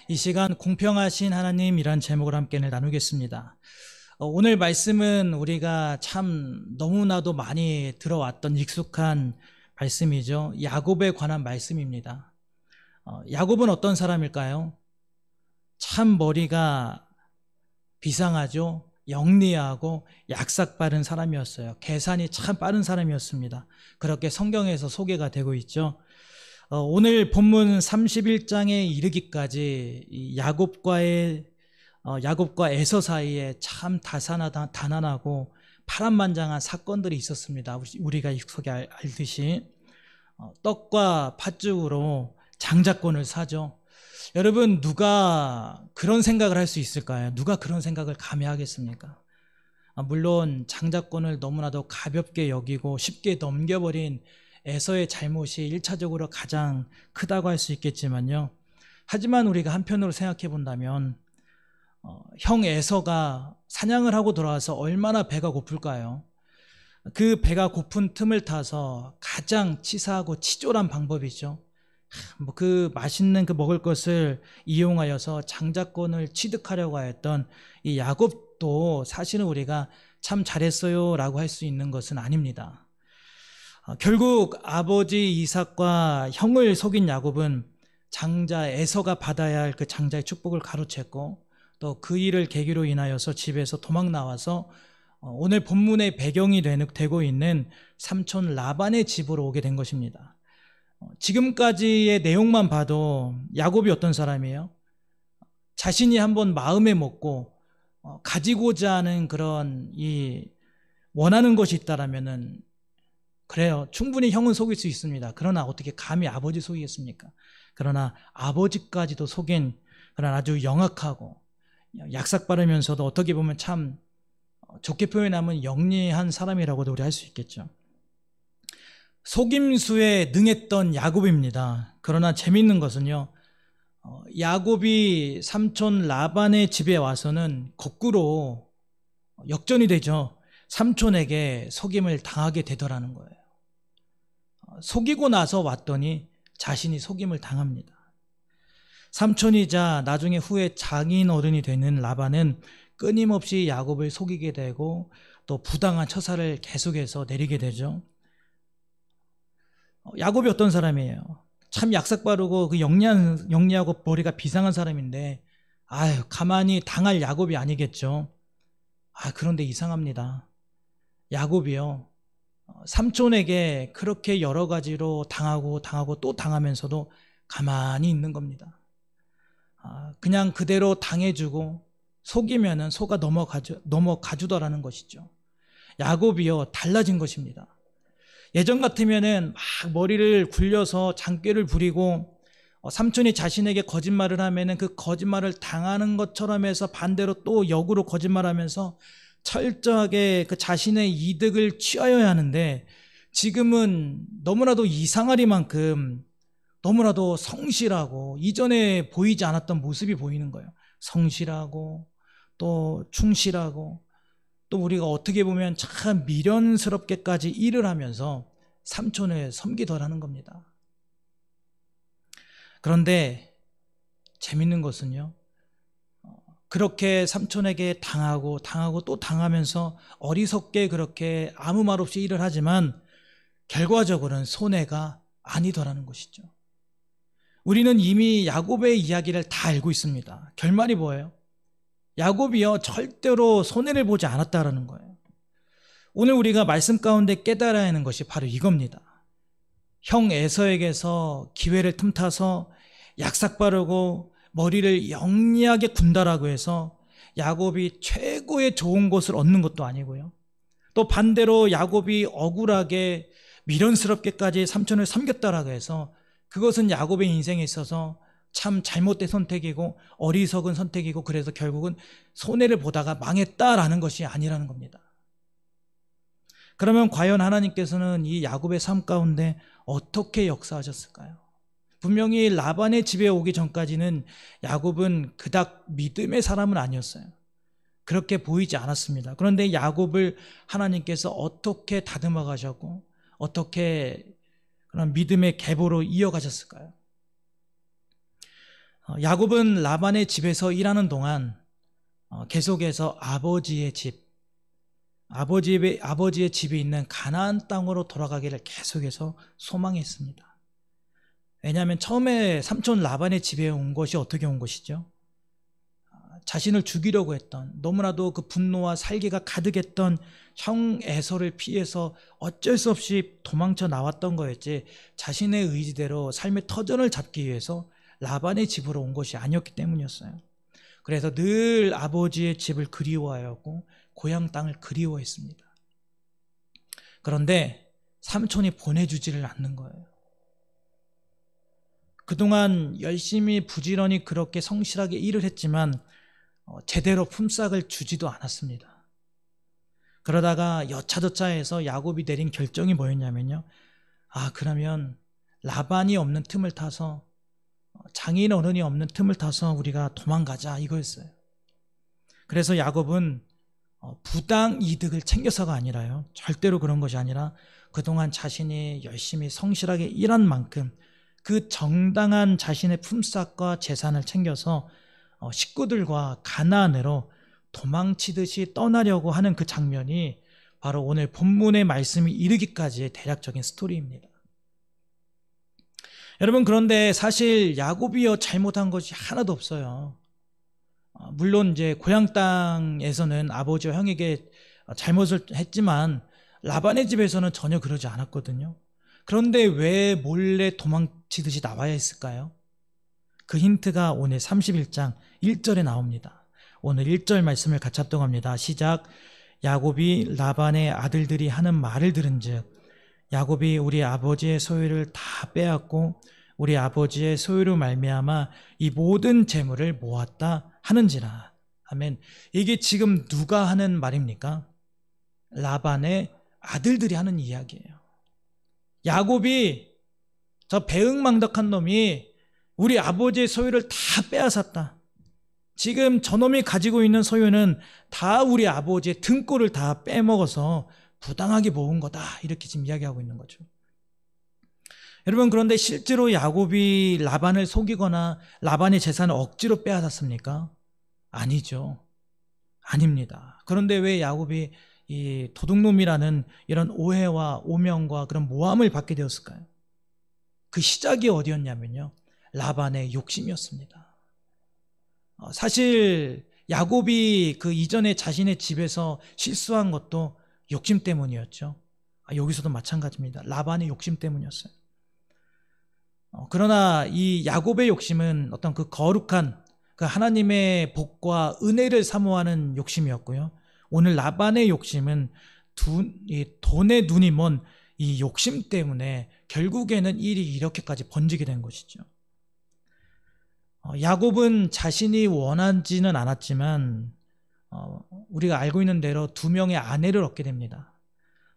이 시간 공평하신 하나님이란 제목으로 함께 나누겠습니다. 오늘 말씀은 우리가 참 너무나도 많이 들어왔던 익숙한 말씀이죠. 야곱에 관한 말씀입니다. 야곱은 어떤 사람일까요? 참 머리가 비상하죠. 영리하고 약삭 빠른 사람이었어요. 계산이 참 빠른 사람이었습니다. 그렇게 성경에서 소개가 되고 있죠. 오늘 본문 31장에 이르기까지 이 야곱과 에서 사이에 참 다난하고 파란만장한 사건들이 있었습니다. 우리가 익숙히 알듯이 떡과 팥죽으로 장자권을 사죠. 여러분, 누가 그런 생각을 할 수 있을까요? 누가 그런 생각을 감히 하겠습니까? 물론 장자권을 너무나도 가볍게 여기고 쉽게 넘겨버린 에서의 잘못이 1차적으로 가장 크다고 할 수 있겠지만요. 하지만 우리가 한편으로 생각해 본다면 형 에서가 사냥을 하고 돌아와서 얼마나 배가 고플까요? 그 배가 고픈 틈을 타서 가장 치사하고 치졸한 방법이죠. 그 맛있는 그 먹을 것을 이용하여서 장자권을 취득하려고 했던 이 야곱도 사실은 우리가 참 잘했어요 라고 할 수 있는 것은 아닙니다. 결국 아버지 이삭과 형을 속인 야곱은 장자 에서가 받아야 할 그 장자의 축복을 가로챘고 또 그 일을 계기로 인하여서 집에서 도망 나와서 오늘 본문의 배경이 되고 있는 삼촌 라반의 집으로 오게 된 것입니다. 지금까지의 내용만 봐도 야곱이 어떤 사람이에요? 자신이 한번 마음에 먹고 가지고자 하는 그런 원하는 것이 있다라면은 그래요. 충분히 형은 속일 수 있습니다. 그러나 어떻게 감히 아버지 속이겠습니까? 그러나 아버지까지도 속인 그런 아주 영악하고 약삭빠르면서도 어떻게 보면 참 좋게 표현하면 영리한 사람이라고도 우리 할 수 있겠죠. 속임수에 능했던 야곱입니다. 그러나 재미있는 것은요, 야곱이 삼촌 라반의 집에 와서는 거꾸로 역전이 되죠. 삼촌에게 속임을 당하게 되더라는 거예요. 속이고 나서 왔더니 자신이 속임을 당합니다. 삼촌이자 나중에 후에 장인 어른이 되는 라반은 끊임없이 야곱을 속이게 되고 또 부당한 처사를 계속해서 내리게 되죠. 야곱이 어떤 사람이에요? 참 약삭빠르고 그 영리하고 머리가 비상한 사람인데 가만히 당할 야곱이 아니겠죠. 그런데 이상합니다. 야곱이요, 삼촌에게 그렇게 여러 가지로 당하고 또 당하면서도 가만히 있는 겁니다. 그냥 그대로 당해주고 속이면은 속아 넘어가주더라는 것이죠. 야곱이요, 달라진 것입니다. 예전 같으면은 막 머리를 굴려서 장꾀를 부리고 삼촌이 자신에게 거짓말을 하면은 그 거짓말을 당하는 것처럼 해서 반대로 또 역으로 거짓말하면서 철저하게 그 자신의 이득을 취하여야 하는데 지금은 너무나도 이상하리만큼 너무나도 성실하고 이전에 보이지 않았던 모습이 보이는 거예요. 성실하고 또 충실하고 또 우리가 어떻게 보면 참 미련스럽게까지 일을 하면서 삼촌을 섬기더라는 겁니다. 그런데 재밌는 것은요, 그렇게 삼촌에게 당하고 또 당하면서 어리석게 그렇게 아무 말 없이 일을 하지만 결과적으로는 손해가 아니더라는 것이죠. 우리는 이미 야곱의 이야기를 다 알고 있습니다. 결말이 뭐예요? 야곱이요, 절대로 손해를 보지 않았다라는 거예요. 오늘 우리가 말씀 가운데 깨달아야 하는 것이 바로 이겁니다. 형 에서에게서 기회를 틈타서 약삭빠르고 머리를 영리하게 군다라고 해서 야곱이 최고의 좋은 것을 얻는 것도 아니고요. 또 반대로 야곱이 억울하게 미련스럽게까지 삼촌을 섬겼다라고 해서 그것은 야곱의 인생에 있어서 참 잘못된 선택이고 어리석은 선택이고 그래서 결국은 손해를 보다가 망했다라는 것이 아니라는 겁니다. 그러면 과연 하나님께서는 이 야곱의 삶 가운데 어떻게 역사하셨을까요? 분명히 라반의 집에 오기 전까지는 야곱은 그닥 믿음의 사람은 아니었어요. 그렇게 보이지 않았습니다. 그런데 야곱을 하나님께서 어떻게 다듬어 가셨고 어떻게 그런 믿음의 계보로 이어가셨을까요? 야곱은 라반의 집에서 일하는 동안 계속해서 아버지의 집이 있는 가나안 땅으로 돌아가기를 계속해서 소망했습니다. 왜냐하면 처음에 삼촌 라반의 집에 온 것이 어떻게 온 것이죠? 자신을 죽이려고 했던, 너무나도 그 분노와 살기가 가득했던 형 에서를 피해서 어쩔 수 없이 도망쳐 나왔던 거였지, 자신의 의지대로 삶의 터전을 잡기 위해서 라반의 집으로 온 것이 아니었기 때문이었어요. 그래서 늘 아버지의 집을 그리워하였고 고향 땅을 그리워했습니다. 그런데 삼촌이 보내주지를 않는 거예요. 그동안 열심히 부지런히 그렇게 성실하게 일을 했지만 제대로 품삯을 주지도 않았습니다. 그러다가 여차저차해서 야곱이 내린 결정이 뭐였냐면요, 그러면 라반이 없는 틈을 타서, 장인 어른이 없는 틈을 타서 우리가 도망가자, 이거였어요. 그래서 야곱은 부당 이득을 챙겨서가 아니라요, 절대로 그런 것이 아니라 그동안 자신이 열심히 성실하게 일한 만큼 그 정당한 자신의 품삯과 재산을 챙겨서 식구들과 가나안으로 도망치듯이 떠나려고 하는 그 장면이 바로 오늘 본문의 말씀이 이르기까지의 대략적인 스토리입니다. 여러분, 그런데 사실 야곱이요 잘못한 것이 하나도 없어요. 물론 이제 고향 땅에서는 아버지와 형에게 잘못을 했지만 라반의 집에서는 전혀 그러지 않았거든요. 그런데 왜 몰래 도망치듯이 나와야 했을까요? 그 힌트가 오늘 31장 1절에 나옵니다. 오늘 1절 말씀을 같이 합독합니다. 시작. 야곱이 라반의 아들들이 하는 말을 들은즉 야곱이 우리 아버지의 소유를 다 빼앗고 우리 아버지의 소유로 말미암아 이 모든 재물을 모았다 하는지라. 아멘. 이게 지금 누가 하는 말입니까? 라반의 아들들이 하는 이야기예요. 야곱이, 저 배은망덕한 놈이 우리 아버지의 소유를 다 빼앗았다. 지금 저놈이 가지고 있는 소유는 다 우리 아버지의 등골을 다 빼먹어서 부당하게 모은 거다, 이렇게 지금 이야기하고 있는 거죠. 여러분, 그런데 실제로 야곱이 라반을 속이거나 라반의 재산을 억지로 빼앗았습니까? 아니죠. 아닙니다. 그런데 왜 야곱이 이 도둑놈이라는 이런 오해와 오명과 그런 모함을 받게 되었을까요? 그 시작이 어디였냐면요, 라반의 욕심이었습니다. 사실 야곱이 그 이전에 자신의 집에서 실수한 것도 욕심 때문이었죠. 여기서도 마찬가지입니다. 라반의 욕심 때문이었어요. 그러나 이 야곱의 욕심은 어떤 그 거룩한 그 하나님의 복과 은혜를 사모하는 욕심이었고요, 오늘 라반의 욕심은 돈에 눈이 먼 이 욕심 때문에 결국에는 일이 이렇게까지 번지게 된 것이죠. 야곱은 자신이 원하지는 않았지만 우리가 알고 있는 대로 2명의 아내를 얻게 됩니다.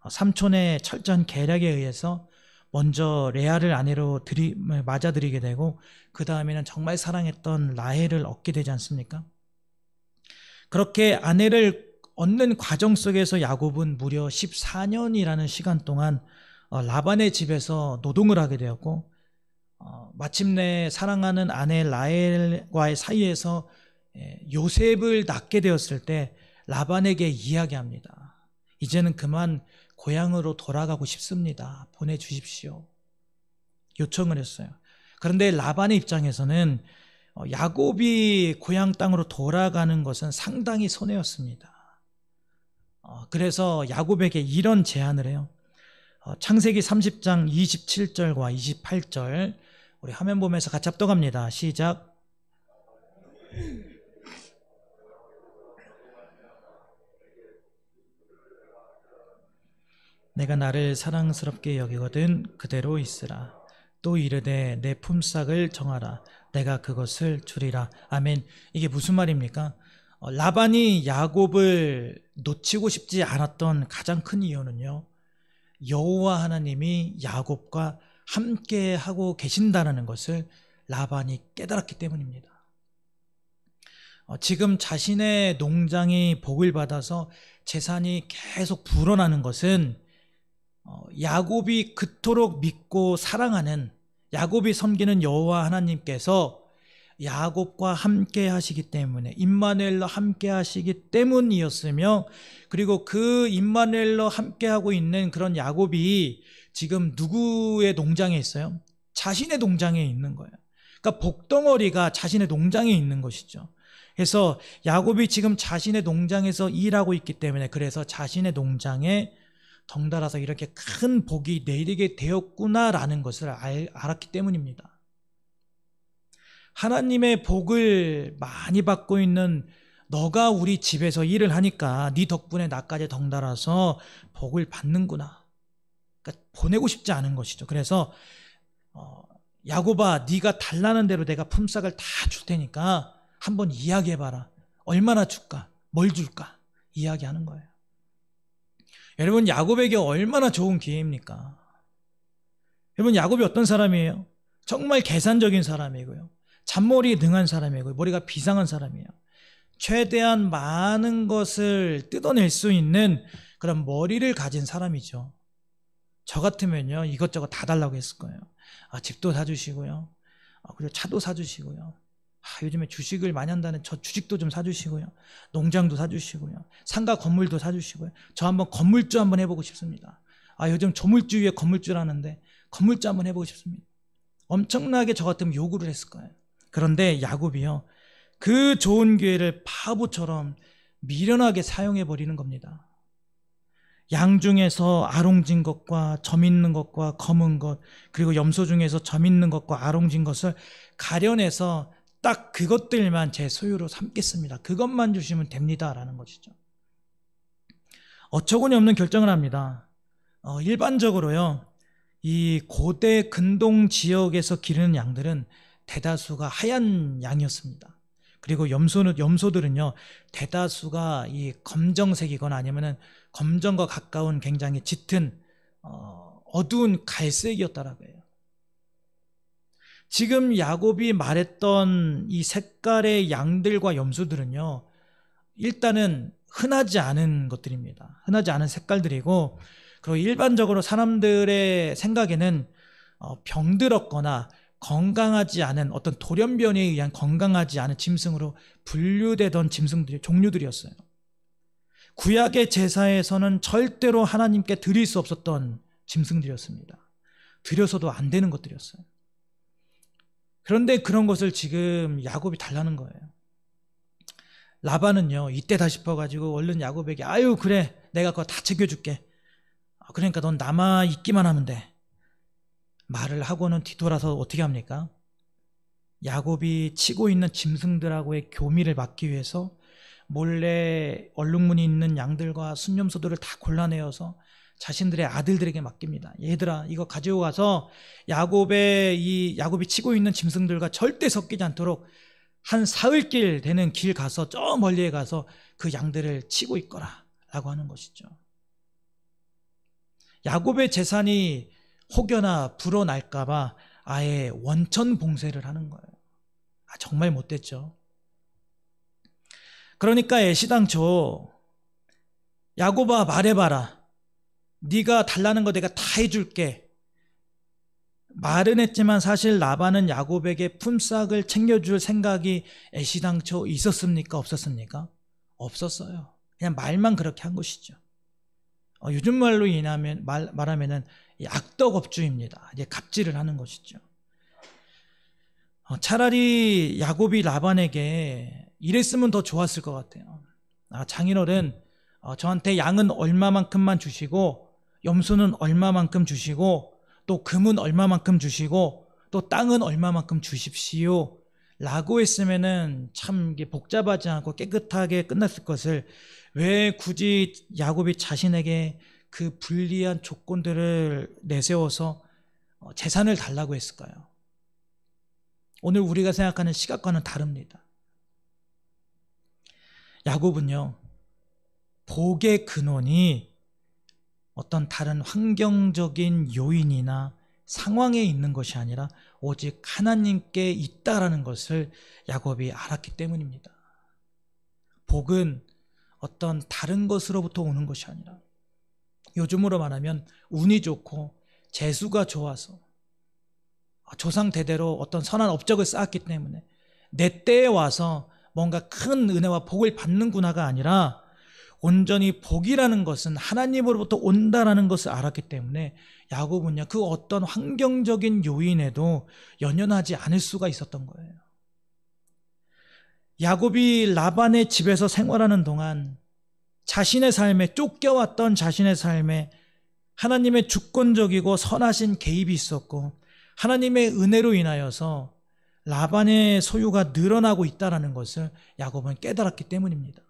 삼촌의 철저한 계략에 의해서 먼저 레아를 아내로 맞아들이게 되고 그 다음에는 정말 사랑했던 라헬을 얻게 되지 않습니까? 그렇게 아내를 얻는 과정 속에서 야곱은 무려 14년이라는 시간 동안 라반의 집에서 노동을 하게 되었고, 마침내 사랑하는 아내 라헬과의 사이에서 요셉을 낳게 되었을 때 라반에게 이야기합니다. 이제는 그만 고향으로 돌아가고 싶습니다. 보내주십시오. 요청을 했어요. 그런데 라반의 입장에서는 야곱이 고향 땅으로 돌아가는 것은 상당히 손해였습니다. 그래서 야곱에게 이런 제안을 해요. 창세기 30장 27절과 28절 우리 화면 보면서 같이 합독합니다. 시작. 내가 나를 사랑스럽게 여기거든 그대로 있으라. 또 이르되 내 품삯을 정하라. 내가 그것을 주리라. 아멘. 이게 무슨 말입니까? 라반이 야곱을 놓치고 싶지 않았던 가장 큰 이유는요, 여호와 하나님이 야곱과 함께 하고 계신다는 것을 라반이 깨달았기 때문입니다. 지금 자신의 농장이 복을 받아서 재산이 계속 불어나는 것은 야곱이 그토록 믿고 사랑하는, 야곱이 섬기는 여호와 하나님께서 야곱과 함께 하시기 때문에, 임마누엘로 함께 하시기 때문이었으며, 그리고 그 임마누엘로 함께 하고 있는 그런 야곱이 지금 누구의 농장에 있어요? 자신의 농장에 있는 거예요. 그러니까 복덩어리가 자신의 농장에 있는 것이죠. 그래서 야곱이 지금 자신의 농장에서 일하고 있기 때문에, 그래서 자신의 농장에 덩달아서 이렇게 큰 복이 내리게 되었구나라는 것을 알았기 때문입니다. 하나님의 복을 많이 받고 있는 너가 우리 집에서 일을 하니까 네 덕분에 나까지 덩달아서 복을 받는구나. 그러니까 보내고 싶지 않은 것이죠. 그래서 야곱아, 네가 달라는 대로 내가 품삯을 다 줄 테니까 한번 이야기해봐라. 얼마나 줄까? 뭘 줄까? 이야기하는 거예요. 여러분, 야곱에게 얼마나 좋은 기회입니까? 여러분, 야곱이 어떤 사람이에요? 정말 계산적인 사람이고요, 잔머리에 능한 사람이고요, 머리가 비상한 사람이에요. 최대한 많은 것을 뜯어낼 수 있는 그런 머리를 가진 사람이죠. 저 같으면요, 이것저것 다 달라고 했을 거예요. 집도 사주시고요, 그리고 차도 사주시고요, 요즘에 주식을 많이 한다는 저 주식도 좀 사주시고요, 농장도 사주시고요, 상가 건물도 사주시고요. 저 한번 건물주 한번 해보고 싶습니다. 요즘 조물주 위에 건물주라는데 건물주 한번 해보고 싶습니다. 엄청나게 저 같으면 요구를 했을 거예요. 그런데 야곱이요, 그 좋은 기회를 바보처럼 미련하게 사용해버리는 겁니다. 양 중에서 아롱진 것과 점 있는 것과 검은 것, 그리고 염소 중에서 점 있는 것과 아롱진 것을 가려내서 딱 그것들만 제 소유로 삼겠습니다. 그것만 주시면 됩니다 라는 것이죠. 어처구니 없는 결정을 합니다. 일반적으로요, 이 고대 근동 지역에서 기르는 양들은 대다수가 하얀 양이었습니다. 그리고 염소들은요, 대다수가 이 검정색이거나 아니면은 검정과 가까운 굉장히 짙은 어두운 갈색이었다라고 해요. 지금 야곱이 말했던 이 색깔의 양들과 염소들은요, 일단은 흔하지 않은 것들입니다. 흔하지 않은 색깔들이고, 그리고 일반적으로 사람들의 생각에는 병들었거나 건강하지 않은 어떤 돌연변이에 의한 건강하지 않은 짐승으로 분류되던 종류들이었어요. 구약의 제사에서는 절대로 하나님께 드릴 수 없었던 짐승들이었습니다. 드려서도 안 되는 것들이었어요. 그런데 그런 것을 지금 야곱이 달라는 거예요. 라반은요, 이때다 싶어가지고 얼른 야곱에게 그래, 내가 그거 다 챙겨줄게. 그러니까 넌 남아 있기만 하면 돼. 말을 하고는 뒤돌아서 어떻게 합니까? 야곱이 치고 있는 짐승들하고의 교미를 막기 위해서 몰래 얼룩무늬 있는 양들과 순염소들을 다 골라내어서 자신들의 아들들에게 맡깁니다. 얘들아, 이거 가지고 가서 야곱이 치고 있는 짐승들과 절대 섞이지 않도록 한 사흘길 되는 길 가서 저 멀리에 가서 그 양들을 치고 있거라 라고 하는 것이죠. 야곱의 재산이 혹여나 불어날까봐 아예 원천 봉쇄를 하는 거예요. 정말 못됐죠. 그러니까 애시당초 야곱아, 말해봐라. 네가 달라는 거 내가 다 해줄게. 말은 했지만 사실 라반은 야곱에게 품삯을 챙겨줄 생각이 애시당초 있었습니까? 없었습니까? 없었어요. 그냥 말만 그렇게 한 것이죠. 요즘 말로 말하면은 악덕업주입니다. 이제 갑질을 하는 것이죠. 차라리 야곱이 라반에게 이랬으면 더 좋았을 것 같아요. 장인어른, 저한테 양은 얼마만큼만 주시고, 염소는 얼마만큼 주시고, 또 금은 얼마만큼 주시고, 또 땅은 얼마만큼 주십시오 라고 했으면은 참 복잡하지 않고 깨끗하게 끝났을 것을, 왜 굳이 야곱이 자신에게 그 불리한 조건들을 내세워서 재산을 달라고 했을까요? 오늘 우리가 생각하는 시각과는 다릅니다. 야곱은요, 복의 근원이 어떤 다른 환경적인 요인이나 상황에 있는 것이 아니라 오직 하나님께 있다라는 것을 야곱이 알았기 때문입니다. 복은 어떤 다른 것으로부터 오는 것이 아니라, 요즘으로 말하면 운이 좋고 재수가 좋아서 조상 대대로 어떤 선한 업적을 쌓았기 때문에 내 때에 와서 뭔가 큰 은혜와 복을 받는구나가 아니라 온전히 복이라는 것은 하나님으로부터 온다라는 것을 알았기 때문에 야곱은요, 그 어떤 환경적인 요인에도 연연하지 않을 수가 있었던 거예요. 야곱이 라반의 집에서 생활하는 동안 자신의 삶에, 쫓겨왔던 자신의 삶에 하나님의 주권적이고 선하신 개입이 있었고 하나님의 은혜로 인하여서 라반의 소유가 늘어나고 있다는 것을 야곱은 깨달았기 때문입니다.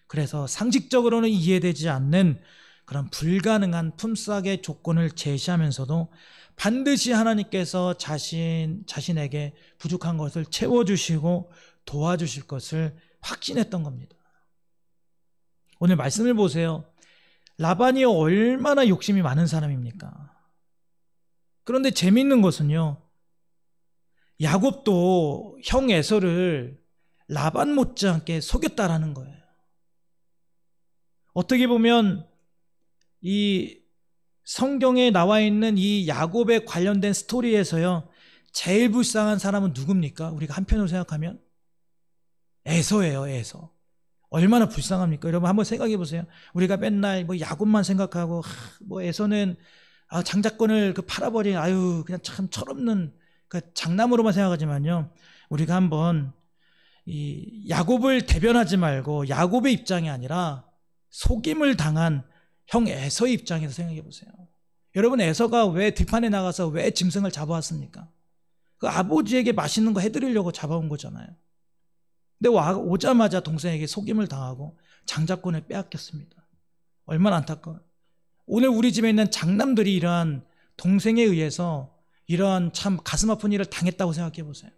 그래서 상식적으로는 이해되지 않는 그런 불가능한 품삯의 조건을 제시하면서도 반드시 하나님께서 자신에게 부족한 것을 채워주시고 도와주실 것을 확신했던 겁니다. 오늘 말씀을 보세요. 라반이 얼마나 욕심이 많은 사람입니까? 그런데 재미있는 것은요, 야곱도 형 에서를 라반 못지않게 속였다라는 거예요. 어떻게 보면 이 성경에 나와 있는 이 야곱에 관련된 스토리에서요, 제일 불쌍한 사람은 누굽니까? 우리가 한편으로 생각하면 에서예요. 에서. 얼마나 불쌍합니까? 여러분 한번 생각해 보세요. 우리가 맨날 뭐 야곱만 생각하고 뭐 에서는 장자권을 팔아버린 그냥 참 철없는 그 장남으로만 생각하지만요, 우리가 한번 이 야곱을 대변하지 말고 야곱의 입장이 아니라 속임을 당한 형 에서의 입장에서 생각해 보세요. 여러분, 에서가 왜 들판에 나가서 왜 짐승을 잡아왔습니까? 그 아버지에게 맛있는 거 해드리려고 잡아온 거잖아요. 근데 오자마자 동생에게 속임을 당하고 장자권을 빼앗겼습니다. 얼마나 안타까워요. 오늘 우리 집에 있는 장남들이 이러한 동생에 의해서 이러한 참 가슴 아픈 일을 당했다고 생각해 보세요.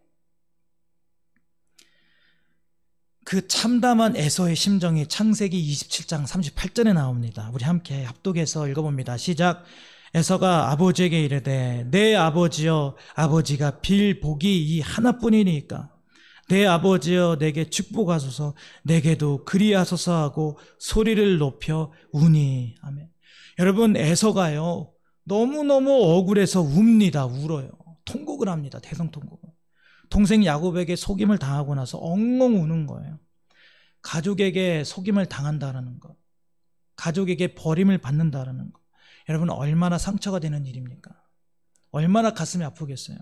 그 참담한 에서의 심정이 창세기 27장 38절에 나옵니다. 우리 함께 합독해서 읽어봅니다. 시작. 에서가 아버지에게 이르되 내 아버지여, 아버지가 빌 복이 이 하나뿐이니까 내 아버지여 내게 축복하소서, 내게도 그리하소서 하고 소리를 높여 우니. 아멘. 여러분, 에서가요 너무너무 억울해서 웁니다. 울어요. 통곡을 합니다. 대성통곡을. 동생 야곱에게 속임을 당하고 나서 엉엉 우는 거예요. 가족에게 속임을 당한다라는 것, 가족에게 버림을 받는다라는 것, 여러분 얼마나 상처가 되는 일입니까? 얼마나 가슴이 아프겠어요.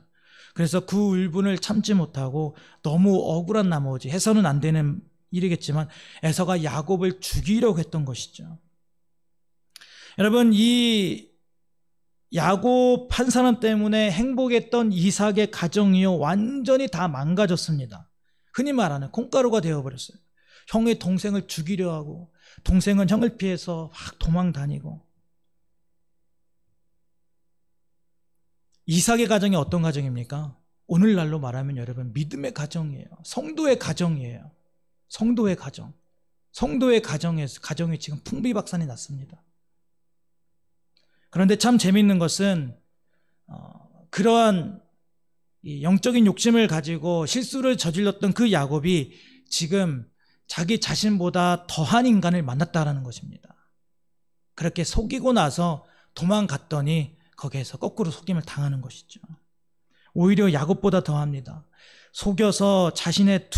그래서 그 울분을 참지 못하고 너무 억울한 나머지, 해서는 안 되는 일이겠지만 에서가 야곱을 죽이려고 했던 것이죠. 여러분, 이 야곱 한 사람 때문에 행복했던 이삭의 가정이요 완전히 다 망가졌습니다. 흔히 말하는 콩가루가 되어버렸어요. 형의 동생을 죽이려 하고 동생은 형을 피해서 확 도망 다니고. 이삭의 가정이 어떤 가정입니까? 오늘날로 말하면 여러분 믿음의 가정이에요. 성도의 가정이에요. 성도의 가정. 성도의 가정이 지금 풍비박산이 났습니다. 그런데 참 재미있는 것은 그러한 영적인 욕심을 가지고 실수를 저질렀던 그 야곱이 지금 자기 자신보다 더한 인간을 만났다라는 것입니다. 그렇게 속이고 나서 도망갔더니 거기에서 거꾸로 속임을 당하는 것이죠. 오히려 야곱보다 더합니다. 속여서 자신의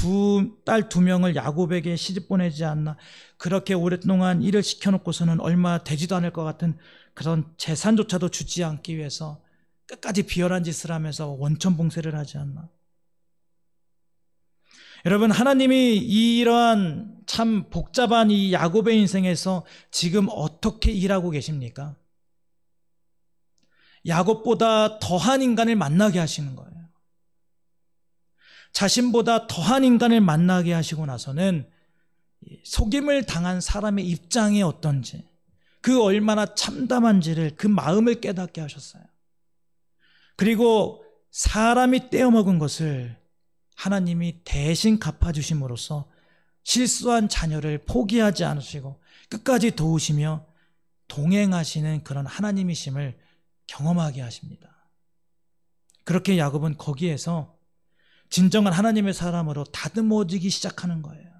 딸 2명을 야곱에게 시집 보내지 않나, 그렇게 오랫동안 일을 시켜놓고서는 얼마 되지도 않을 것 같은 그런 재산조차도 주지 않기 위해서 끝까지 비열한 짓을 하면서 원천 봉쇄를 하지 않나. 여러분, 하나님이 이러한 참 복잡한 이 야곱의 인생에서 지금 어떻게 일하고 계십니까? 야곱보다 더한 인간을 만나게 하시는 거예요. 자신보다 더한 인간을 만나게 하시고 나서는 속임을 당한 사람의 입장이 어떤지, 그 얼마나 참담한지를, 그 마음을 깨닫게 하셨어요. 그리고 사람이 떼어먹은 것을 하나님이 대신 갚아주심으로써 실수한 자녀를 포기하지 않으시고 끝까지 도우시며 동행하시는 그런 하나님이심을 경험하게 하십니다. 그렇게 야곱은 거기에서 진정한 하나님의 사람으로 다듬어지기 시작하는 거예요.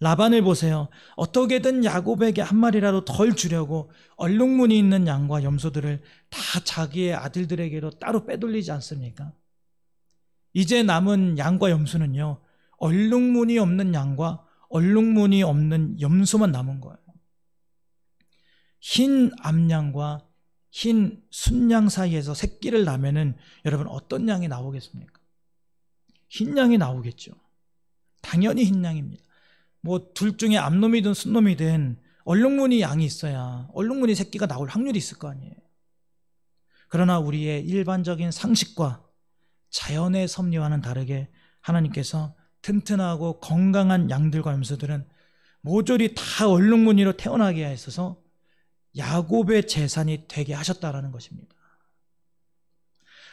라반을 보세요. 어떻게든 야곱에게 한 마리라도 덜 주려고 얼룩무늬 있는 양과 염소들을 다 자기의 아들들에게로 따로 빼돌리지 않습니까? 이제 남은 양과 염소는요, 얼룩무늬 없는 양과 얼룩무늬 없는 염소만 남은 거예요. 흰 암양과 흰 순양 사이에서 새끼를 낳으면은 여러분 어떤 양이 나오겠습니까? 흰 양이 나오겠죠. 당연히 흰 양입니다. 뭐 둘 중에 암놈이든 순놈이든 얼룩무늬 양이 있어야 얼룩무늬 새끼가 나올 확률이 있을 거 아니에요. 그러나 우리의 일반적인 상식과 자연의 섭리와는 다르게 하나님께서 튼튼하고 건강한 양들과 염소들은 모조리 다 얼룩무늬로 태어나게 하셔서 야곱의 재산이 되게 하셨다라는 것입니다.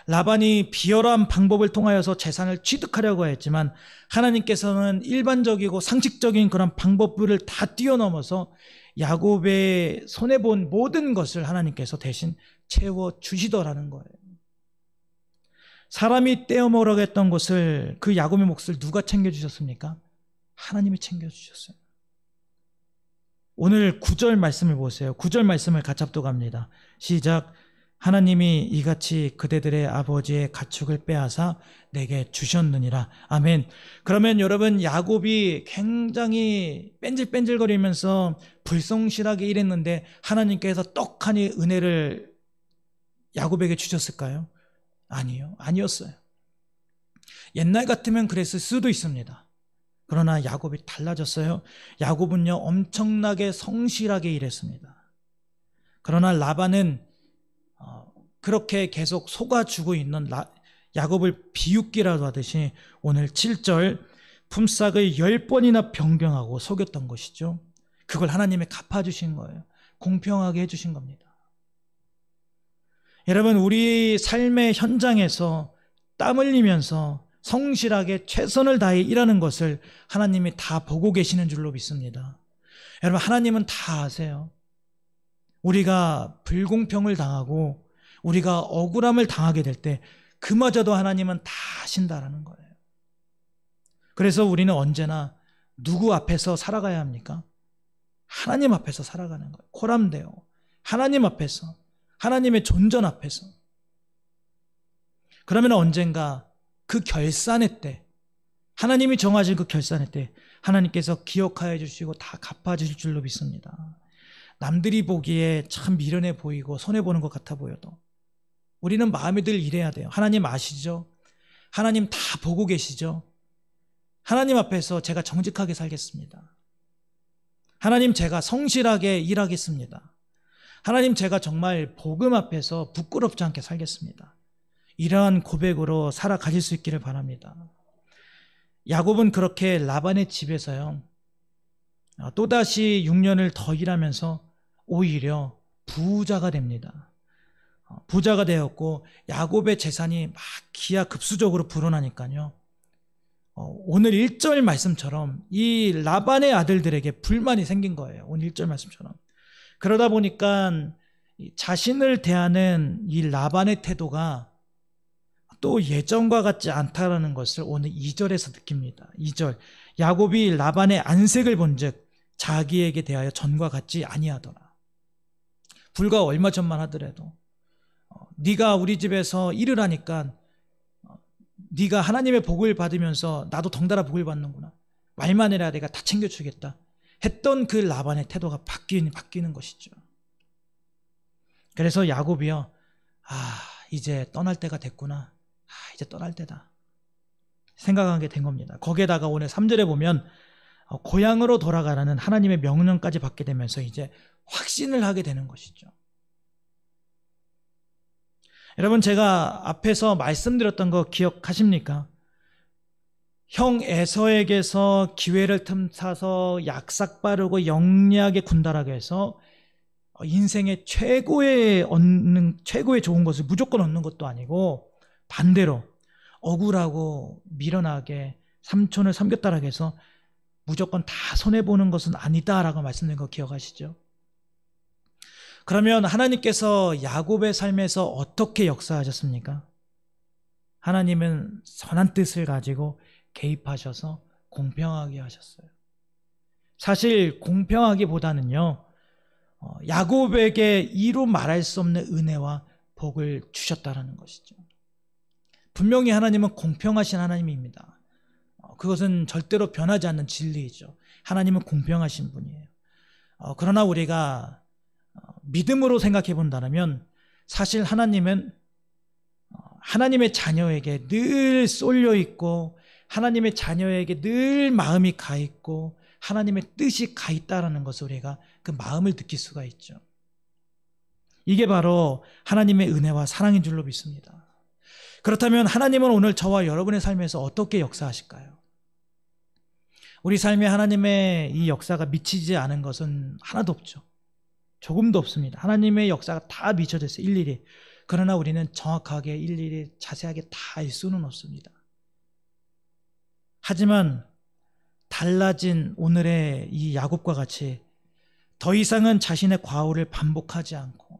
라반이 비열한 방법을 통하여서 재산을 취득하려고 했지만 하나님께서는 일반적이고 상식적인 그런 방법들을 다 뛰어넘어서 야곱의 손해본 모든 것을 하나님께서 대신 채워주시더라는 거예요. 사람이 떼어먹으려고 했던 것을, 그 야곱의 몫을 누가 챙겨주셨습니까? 하나님이 챙겨주셨어요. 오늘 9절 말씀을 보세요. 9절 말씀을 같이 합독합니다. 시작. 하나님이 이같이 그대들의 아버지의 가축을 빼앗아 내게 주셨느니라. 아멘. 그러면 여러분, 야곱이 굉장히 뺀질뺀질거리면서 불성실하게 일했는데 하나님께서 떡하니 은혜를 야곱에게 주셨을까요? 아니요. 아니었어요. 옛날 같으면 그랬을 수도 있습니다. 그러나 야곱이 달라졌어요. 야곱은요, 엄청나게 성실하게 일했습니다. 그러나 라반은 그렇게 계속 속아주고 있는 야곱을 비웃기라도 하듯이 오늘 7절 품삯을 10번이나 변경하고 속였던 것이죠. 그걸 하나님이 갚아주신 거예요. 공평하게 해주신 겁니다. 여러분, 우리 삶의 현장에서 땀 흘리면서 성실하게 최선을 다해 일하는 것을 하나님이 다 보고 계시는 줄로 믿습니다. 여러분, 하나님은 다 아세요. 우리가 불공평을 당하고 우리가 억울함을 당하게 될 때 그마저도 하나님은 다 아신다라는 거예요. 그래서 우리는 언제나 누구 앞에서 살아가야 합니까? 하나님 앞에서 살아가는 거예요. 코람데오. 하나님 앞에서, 하나님의 존전 앞에서. 그러면 언젠가 그 결산의 때, 하나님이 정하신 그 결산의 때 하나님께서 기억하여 주시고 다 갚아주실 줄로 믿습니다. 남들이 보기에 참 미련해 보이고 손해보는 것 같아 보여도 우리는 마음에 늘 이래야 돼요. 하나님 아시죠? 하나님 다 보고 계시죠? 하나님 앞에서 제가 정직하게 살겠습니다. 하나님, 제가 성실하게 일하겠습니다. 하나님, 제가 정말 복음 앞에서 부끄럽지 않게 살겠습니다. 이러한 고백으로 살아가실 수 있기를 바랍니다. 야곱은 그렇게 라반의 집에서요, 또다시 6년을 더 일하면서 오히려 부자가 됩니다. 부자가 되었고 야곱의 재산이 막 기하급수적으로 불어나니까요, 오늘 1절 말씀처럼 이 라반의 아들들에게 불만이 생긴 거예요. 오늘 1절 말씀처럼. 그러다 보니까 자신을 대하는 이 라반의 태도가 또 예전과 같지 않다라는 것을 오늘 2절에서 느낍니다. 2절. 야곱이 라반의 안색을 본즉 자기에게 대하여 전과 같지 아니하더라. 불과 얼마 전만 하더라도 네가 우리 집에서 일을 하니까 네가 하나님의 복을 받으면서 나도 덩달아 복을 받는구나. 말만 해라 내가 다 챙겨주겠다 했던 그 라반의 태도가 바뀌는 것이죠. 그래서 야곱이요, 이제 떠날 때가 됐구나. 이제 떠날 때다 생각하게 된 겁니다. 거기에다가 오늘 3절에 보면 고향으로 돌아가라는 하나님의 명령까지 받게 되면서 이제 확신을 하게 되는 것이죠. 여러분, 제가 앞에서 말씀드렸던 거 기억하십니까? 형 에서에게서 기회를 틈타서 약삭 빠르고 영리하게 군달하게 해서 인생의 최고의 좋은 것을 무조건 얻는 것도 아니고 반대로 억울하고 미련하게 삼촌을 섬겼다라고 해서 무조건 다 손해보는 것은 아니다라고 말씀드린 거 기억하시죠? 그러면 하나님께서 야곱의 삶에서 어떻게 역사하셨습니까? 하나님은 선한 뜻을 가지고 개입하셔서 공평하게 하셨어요. 사실 공평하기보다는요, 야곱에게 이루 말할 수 없는 은혜와 복을 주셨다라는 것이죠. 분명히 하나님은 공평하신 하나님입니다. 그것은 절대로 변하지 않는 진리이죠. 하나님은 공평하신 분이에요. 그러나 우리가 믿음으로 생각해 본다면 사실 하나님은 하나님의 자녀에게 늘 쏠려 있고 하나님의 자녀에게 늘 마음이 가 있고 하나님의 뜻이 가 있다라는 것을 우리가 그 마음을 느낄 수가 있죠. 이게 바로 하나님의 은혜와 사랑인 줄로 믿습니다. 그렇다면 하나님은 오늘 저와 여러분의 삶에서 어떻게 역사하실까요? 우리 삶에 하나님의 이 역사가 미치지 않은 것은 하나도 없죠. 조금도 없습니다. 하나님의 역사가 다 미쳐져 있어요. 일일이. 그러나 우리는 정확하게 일일이 자세하게 다 알 수는 없습니다. 하지만 달라진 오늘의 이 야곱과 같이 더 이상은 자신의 과오를 반복하지 않고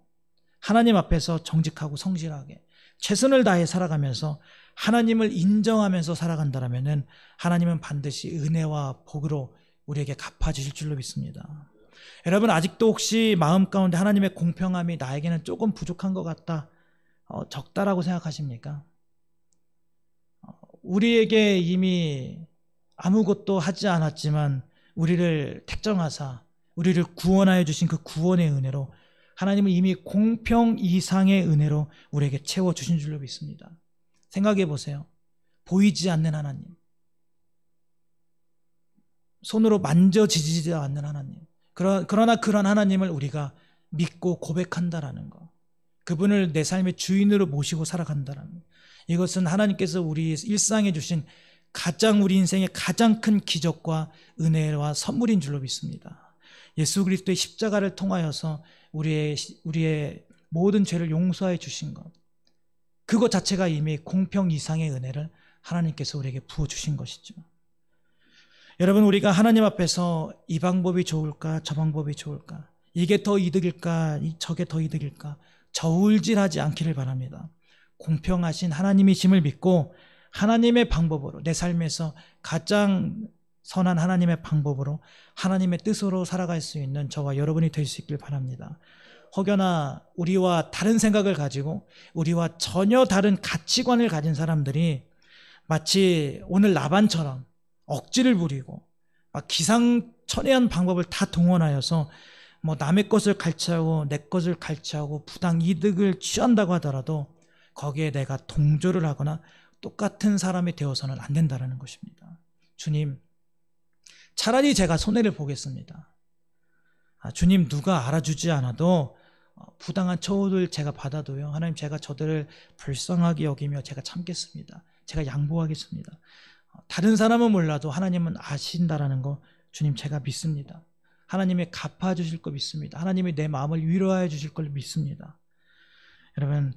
하나님 앞에서 정직하고 성실하게 최선을 다해 살아가면서 하나님을 인정하면서 살아간다면 하나님은 반드시 은혜와 복으로 우리에게 갚아주실 줄로 믿습니다. 여러분, 아직도 혹시 마음 가운데 하나님의 공평함이 나에게는 조금 부족한 것 같다, 적다라고 생각하십니까? 우리에게 이미 아무것도 하지 않았지만 우리를 택정하사 우리를 구원하여 주신 그 구원의 은혜로 하나님은 이미 공평 이상의 은혜로 우리에게 채워주신 줄로 믿습니다. 생각해 보세요. 보이지 않는 하나님, 손으로 만져지지 않는 하나님, 그러나 그런 하나님을 우리가 믿고 고백한다라는 것, 그분을 내 삶의 주인으로 모시고 살아간다라는 것, 이것은 하나님께서 우리 일상에 주신 우리 인생의 가장 큰 기적과 은혜와 선물인 줄로 믿습니다. 예수 그리스도의 십자가를 통하여서 우리의 모든 죄를 용서해 주신 것, 그것 자체가 이미 공평 이상의 은혜를 하나님께서 우리에게 부어주신 것이죠. 여러분, 우리가 하나님 앞에서 이 방법이 좋을까 저 방법이 좋을까, 이게 더 이득일까 저게 더 이득일까 저울질하지 않기를 바랍니다. 공평하신 하나님이심을 믿고 하나님의 방법으로, 내 삶에서 가장 선한 하나님의 방법으로 하나님의 뜻으로 살아갈 수 있는 저와 여러분이 될 수 있길 바랍니다. 혹여나 우리와 다른 생각을 가지고 우리와 전혀 다른 가치관을 가진 사람들이 마치 오늘 라반처럼 억지를 부리고 막 기상천외한 방법을 다 동원하여서 남의 것을 갈취하고 내 것을 갈취하고 부당 이득을 취한다고 하더라도 거기에 내가 동조를 하거나 똑같은 사람이 되어서는 안 된다는 것입니다. 주님, 차라리 제가 손해를 보겠습니다. 주님, 누가 알아주지 않아도 부당한 처우를 제가 받아도요, 하나님, 제가 저들을 불쌍하게 여기며 제가 참겠습니다. 제가 양보하겠습니다. 다른 사람은 몰라도 하나님은 아신다라는 거, 주님, 제가 믿습니다. 하나님이 갚아주실 거 믿습니다. 하나님이 내 마음을 위로하여 주실 걸 믿습니다. 여러분,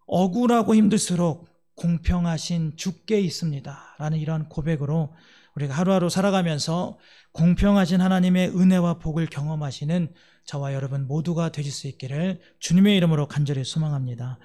억울하고 힘들수록 공평하신 주께 있습니다 라는 이러한 고백으로 우리가 하루하루 살아가면서 공평하신 하나님의 은혜와 복을 경험하시는 저와 여러분 모두가 되실 수 있기를 주님의 이름으로 간절히 소망합니다.